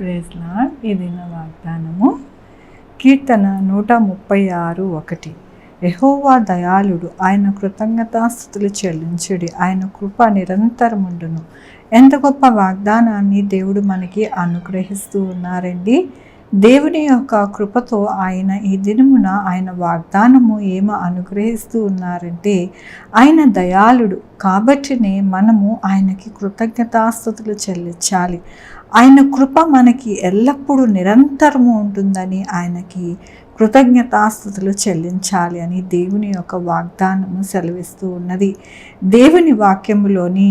Praise lord. ఈ దిన వాగ్దానము కీర్తన 136:1. యెహోవా దయాళుడు, ఆయన కృతజ్ఞతాస్తుతులు చెల్లించుడి, ఆయన కృప నిరంతరముండును. ఎంత గొప్ప వాగ్దానాన్ని దేవుడు మనకి అనుగ్రహిస్తూ ఉన్నారండి. దేవుని యొక్క కృపతో ఆయన ఈ దినమున ఆయన వాగ్దానము ఏమో అనుగ్రహిస్తూ ఉన్నారంటే, ఆయన దయాళుడు కాబట్టినే మనము ఆయనకి కృతజ్ఞతాస్తుతులు చెల్లించాలి. ఆయన కృప మనకి ఎల్లప్పుడూ నిరంతరము ఉంటుందని ఆయనకి కృతజ్ఞతాస్తుతులు చెల్లించాలి అని దేవుని యొక్క వాగ్దానము సెలవిస్తూ ఉన్నది. దేవుని వాక్యములోని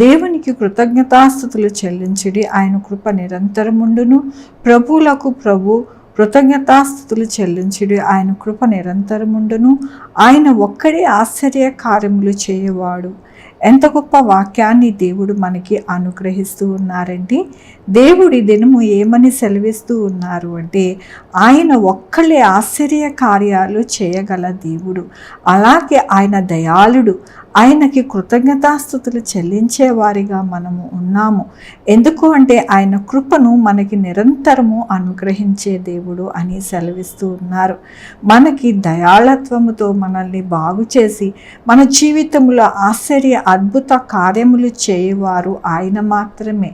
దేవునికి కృతజ్ఞతాస్తుతులు చెల్లించుడి, ఆయన కృప నిరంతరముండును. ప్రభువులకు ప్రభు కృతజ్ఞతాస్తుతులు చెల్లించుడి, ఆయన కృప నిరంతరముండును. ఆయన ఒక్కడే ఆశ్చర్య కార్యములు చేయవాడు. ఎంత గొప్ప వాక్యాన్ని దేవుడు మనకి అనుగ్రహిస్తూ ఉన్నారండి. దేవుడి దినము ఏమని సెలవిస్తూ ఉన్నారు అంటే, ఆయన ఒక్కళ్ళే ఆశ్చర్య కార్యాలు చేయగల దేవుడు. అలాగే ఆయన దయాళుడు, ఆయనకి కృతజ్ఞతాస్తుతులు చెల్లించే వారిగా మనము ఉన్నాము. ఎందుకు అంటే ఆయన కృపను మనకి నిరంతరము అనుగ్రహించే దేవుడు అని సెలవిస్తూ ఉన్నారు. మనకి దయాళత్వముతో మనల్ని బాగు చేసి మన జీవితంలో ఆశ్చర్య అద్భుత కార్యములు చేయవారు ఆయన మాత్రమే.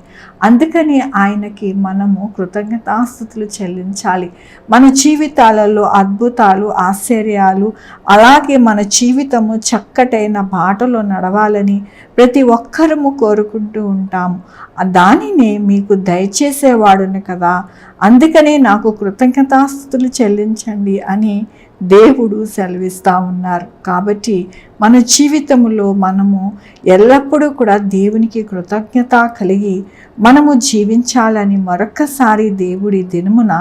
అందుకని ఆయనకి మనము కృతజ్ఞతాస్తుతులు చెల్లించాలి. మన జీవితాలలో అద్భుతాలు, ఆశ్చర్యాలు, అలాగే మన జీవితము చక్కటైన బాటలో నడవాలని ప్రతి ఒక్కరము కోరుకుంటూ ఉంటాము. దానినే మీకు దయచేసేవాడును కదా, అందుకనే నాకు కృతజ్ఞతాస్తుతులు చెల్లించండి అని దేవుడు సెలవిస్తూ ఉన్నారు. కాబట్టి మన జీవితంలో మనము ఎల్లప్పుడూ కూడా దేవునికి కృతజ్ఞత కలిగి మనము జీవించాలని మరొక్కసారి దేవుడి దినమున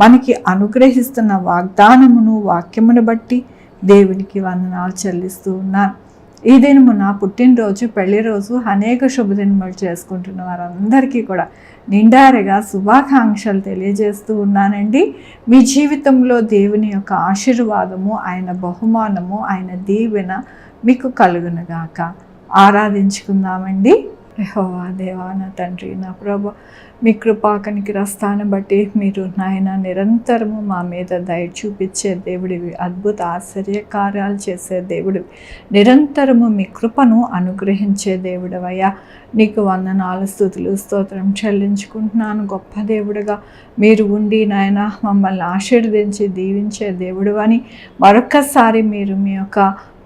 మనకి అనుగ్రహిస్తున్న వాగ్దానమును, వాక్యమును బట్టి దేవునికి వందనాలు చెల్లిస్తూ ఉన్నాను. ఈ దినమున పుట్టినరోజు, పెళ్లి రోజు, అనేక శుభదినములు చేసుకుంటున్న వారందరికీ కూడా నిండారుగా శుభాకాంక్షలు తెలియజేస్తూ ఉన్నానండి. మీ జీవితంలో దేవుని యొక్క ఆశీర్వాదము, ఆయన బహుమానము, ఆయన దీవెన మీకు కలుగునుగాక. ఆరాధించుకుందామండి. యెహోవా దేవా, నా తండ్రి, నా ప్రభు, మీ కృపాకనికి రస్తాన్ని బట్టి మీరు నాయన నిరంతరము మా మీద దయ చూపించే దేవుడివి, అద్భుత ఆశ్చర్య కార్యాలు చేసే దేవుడివి, నిరంతరము మీ కృపను అనుగ్రహించే దేవుడవయ్యా. నీకు వందనాలు, స్తుతులు, స్తోత్రం చెల్లించుకుంటున్నాను. గొప్ప దేవుడుగా మీరు ఉండి నాయన మమ్మల్ని ఆశీర్వదించి దీవించే దేవుడు అని మరొక్కసారి మీరు మీ యొక్క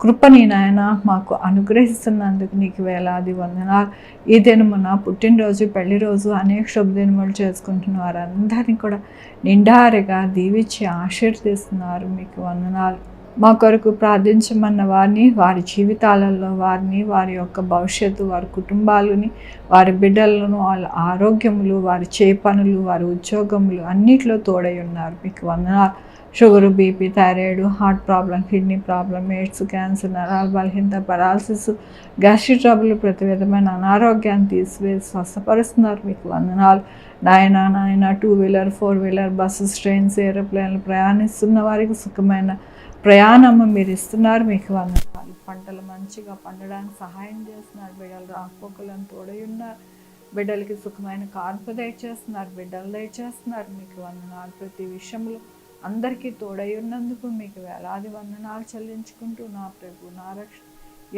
కృపని నాయన మాకు అనుగ్రహిస్తున్నందుకు నీకు వేలాది వందనాలు. ఈ దినమున పుట్టినరోజు, పెళ్లి రోజు, అనేక శుభదినములు చేసుకుంటున్న వారందరినీ కూడా నిండారుగా దీవించి ఆశీర్వదిస్తున్నారు. మీకు వందనాలు. మా కొరకు ప్రార్థించమన్న వారిని, వారి జీవితాలలో వారిని, వారి యొక్క భవిష్యత్తు, వారి కుటుంబాలని, వారి బిడ్డలను, వాళ్ళ ఆరోగ్యములు, వారి పనులు, వారి ఉద్యోగములు అన్నిట్లో తోడై ఉన్నారు. మీకు వందనాలు. Sugar, BP, thyroid, heart problem, kidney problem, AIDS, cancer, నరాల బలహీనత, పరాలసిస్, గ్యాస్ట్రిక్ ట్రబుల్, ప్రతి విధమైన అనారోగ్యాన్ని తీసివేసి స్వస్థపరుస్తున్నారు. మీకు వందనాలు నాయన. 2 వీలర్, 4 వీలర్, బస్సెస్, ట్రైన్స్, ఏరోప్లేన్లు ప్రయాణిస్తున్న వారికి సుఖమైన ప్రయాణము మీరు ఇస్తున్నారు. మీకు వందనాలు. పంటలు మంచిగా పండడానికి సహాయం చేస్తున్నారు. బిడ్డలు రాకపోకలను తోడై ఉన్నారు. బిడ్డలకి సుఖమైన కార్పు దయచేస్తున్నారు. బిడ్డలు దయచేస్తున్నారు. మీకు వందనాలు. ప్రతి విషయంలో అందరికీ తోడై ఉన్నందుకు మీకు వేలాది వందనాలు చెల్లించుకుంటూ నా ప్రభు, నా రక్షణ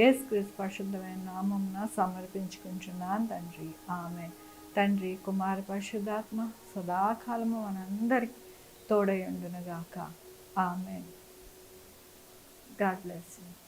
యేసుక్రీస్తు పరిశుద్ధమైన నామమున సమర్పించుకుంటున్నాను తండ్రి. ఆమేన్. తండ్రి, కుమార, పరిశుద్ధాత్మ సదాకాలము మనందరికీ తోడై ఉండునుగాక. ఆమేన్. God bless you.